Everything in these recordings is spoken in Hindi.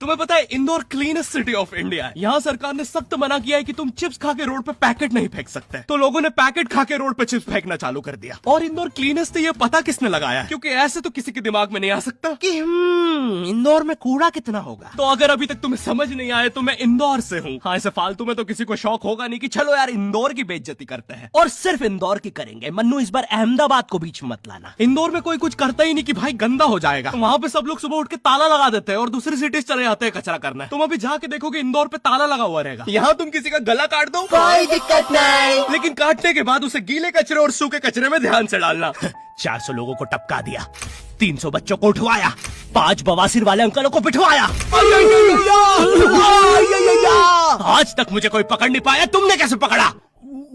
तुम्हें पता है Indore cleanest city of India है। यहाँ सरकार ने सख्त मना किया है कि तुम चिप्स खा के रोड पे पैकेट नहीं फेंक सकते। तो लोगों ने पैकेट खा के रोड पे चिप्स फेंकना चालू कर दिया। और इंदौर क्लीनेस्ट ये पता किसने लगाया है? क्योंकि ऐसे तो किसी के दिमाग में नहीं आ सकता कि इंदौर में कूड़ा कितना होगा। तो अगर अभी तक तुम्हें समझ नहीं आया तो मैं इंदौर से हूँ। हाँ, ऐसे फालतू में तो किसी को शौक होगा नहीं कि चलो यार इंदौर की बेइज्जती करते हैं। और सिर्फ इंदौर की करेंगे। मन्नू, इस बार अहमदाबाद को बीच में मत लाना। इंदौर में कोई कुछ करता ही नहीं कि भाई गंदा हो जाएगा। वहाँ पे सब लोग सुबह उठ के ताला लगा देते हैं और दूसरी सिटीज चले जाते हैं कचरा करना है। तुम अभी जाके देखोगे इंदौर पे ताला लगा हुआ रहेगा। यहाँ तुम किसी का गला काट दो कोई दिक्कत नहीं, लेकिन काटने के बाद उसे गीले कचरे और सूखे कचरे में ध्यान से डालना। 400 लोगों को टपका दिया, 300 बच्चों को उठवाया, 5 बवासीर वाले अंकलों को बिठवाया। आज तक मुझे कोई पकड़ नहीं पाया, तुमने कैसे पकड़ा?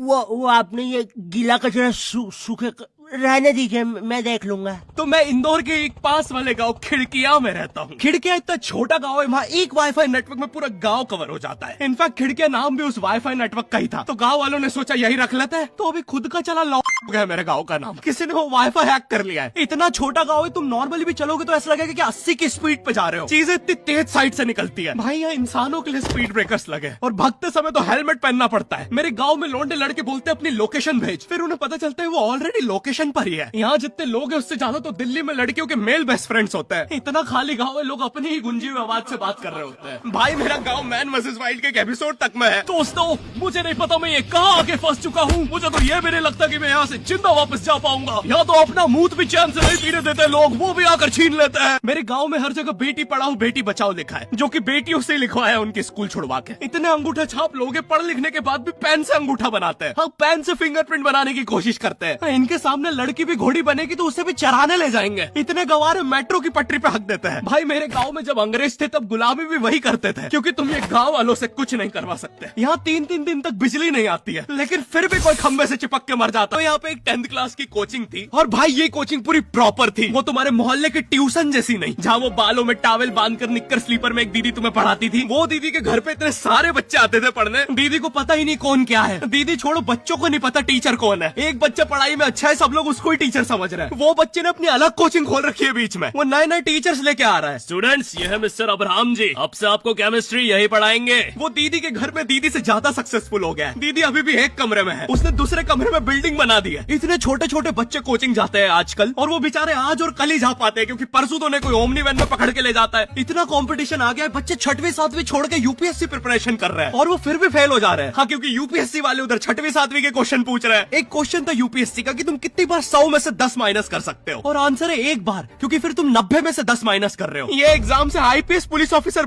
वो आपने ये गीला कचरा सूखे रहने दीजिए, मैं देख लूंगा। तो मैं इंदौर के एक पास वाले गांव खिड़किया में रहता हूँ। खिड़किया इतना छोटा गांव है, वहाँ एक वाईफाई नेटवर्क में पूरा गांव कवर हो जाता है। इनफैक्ट खिड़किया नाम भी उस वाईफाई नेटवर्क का ही था। तो गांव वालों ने सोचा यही रख लेते हैं। तो अभी खुद का चला लॉक हो गया मेरे गाँव का नाम। किसी ने वो वाईफाई हैक कर लिया है। इतना छोटा गाँव है, तुम नॉर्मली भी चलोगे तो ऐसा लगेगा कि 80 की स्पीड पे जा रहे हो। चीजें इतनी तेज साइड से निकलती है। भाई यहाँ इंसानों के लिए स्पीड ब्रेकर्स लगे और भागते समय तो हेलमेट पहनना पड़ता है। मेरे गाँव में लौंडे लड़के बोलते अपनी लोकेशन भेज, फिर उन्हें पता चलता है वो ऑलरेडी लोकेशन पर ही है। यहाँ जितने लोग हैं उससे ज्यादा तो दिल्ली में लड़कियों के मेल बेस्ट फ्रेंड्स होते हैं। इतना खाली गांव है, लोग अपनी ही गुंजी हुई आवाज से बात कर रहे होते हैं। भाई मेरा गांव मैन वर्सेस वाइल्ड के एक एपिसोड तक में है। दोस्तों, मुझे नहीं पता मैं ये कहाँ आके फंस चुका हूँ। मुझे तो ये भी नहीं लगता कि मैं यहाँ से जिंदा वापस जा पाऊंगा। यहाँ तो अपना मूत भी चैन से नहीं पीने देते लोग, वो भी आकर छीन लेते हैं। मेरे गाँव में हर जगह बेटी पढ़ाओ बेटी बचाओ लिखा है, जो की बेटियों से लिखवाया उनके स्कूल छुड़वा के। इतने अंगूठा छाप लोग हैं, पढ़ लिखने के बाद भी पेन से अंगूठा बनाते हैं। हाँ, पेन से फिंगरप्रिंट बनाने की कोशिश करते हैं। इनके सामने लड़की भी घोड़ी बनेगी तो उसे भी चराने ले जाएंगे। इतने गवारे मेट्रो की पटरी पे हक देते हैं। भाई मेरे गांव में जब अंग्रेज थे तब गुलामी भी वही करते थे, क्योंकि तुम ये गांव वालों से कुछ नहीं करवा सकते। यहाँ 3-3 दिन तक बिजली नहीं आती है, लेकिन फिर भी कोई खंबे से चिपक के मर जाता है। तो यहाँ पे एक 10th क्लास की कोचिंग थी और भाई ये कोचिंग पूरी प्रॉपर थी। वो तुम्हारे मोहल्ले की ट्यूशन जैसी नहीं, जहाँ वो बालों में टावल बांधकर निक्कर स्लीपर में एक दीदी तुम्हें पढ़ाती थी। वो दीदी के घर पे इतने सारे बच्चे आते थे पढ़ने, दीदी को पता ही नहीं कौन क्या है। दीदी छोड़ो, बच्चों को नहीं पता टीचर कौन है। एक बच्चा पढ़ाई में अच्छा है, सब लोग उसको ही टीचर समझ रहे हैं। वो बच्चे ने अपनी अलग कोचिंग खोल रखी है बीच में, वो नए टीचर्स लेके आ रहा है। स्टूडेंट्स, ये है मिस्टर अब्राहम जी, अब से आपको केमिस्ट्री यही पढ़ाएंगे। वो दीदी के घर में दीदी से ज्यादा सक्सेसफुल हो गया है। दीदी अभी भी एक कमरे में है, उसने दूसरे कमरे में बिल्डिंग बना दी है। इतने छोटे छोटे बच्चे कोचिंग जाते हैं आजकल, और वो बेचारे आज और कल ही जा पाते हैं, क्योंकि परसों तो उन्हें कोई ओमनी वैन में पकड़ के ले जाता है। इतना कंपटीशन आ गया है, बच्चे 6वीं 7वीं छोड़ के यूपीएससी प्रिपरेशन कर रहे हैं और वो फिर भी फेल हो जा रहे हैं। हाँ, क्योंकि यूपीएससी वाले उधर 6वीं 7वीं के क्वेश्चन पूछ रहे हैं। एक क्वेश्चन था यूपीएससी का कि तुम कितनी बार 100 में से 10 माइनस कर सकते हो, और आंसर है 1 बार, क्योंकि फिर तुम 90 में से 10 माइनस कर रहे हो। ये एग्जाम से आईपीएस पुलिस ऑफिसर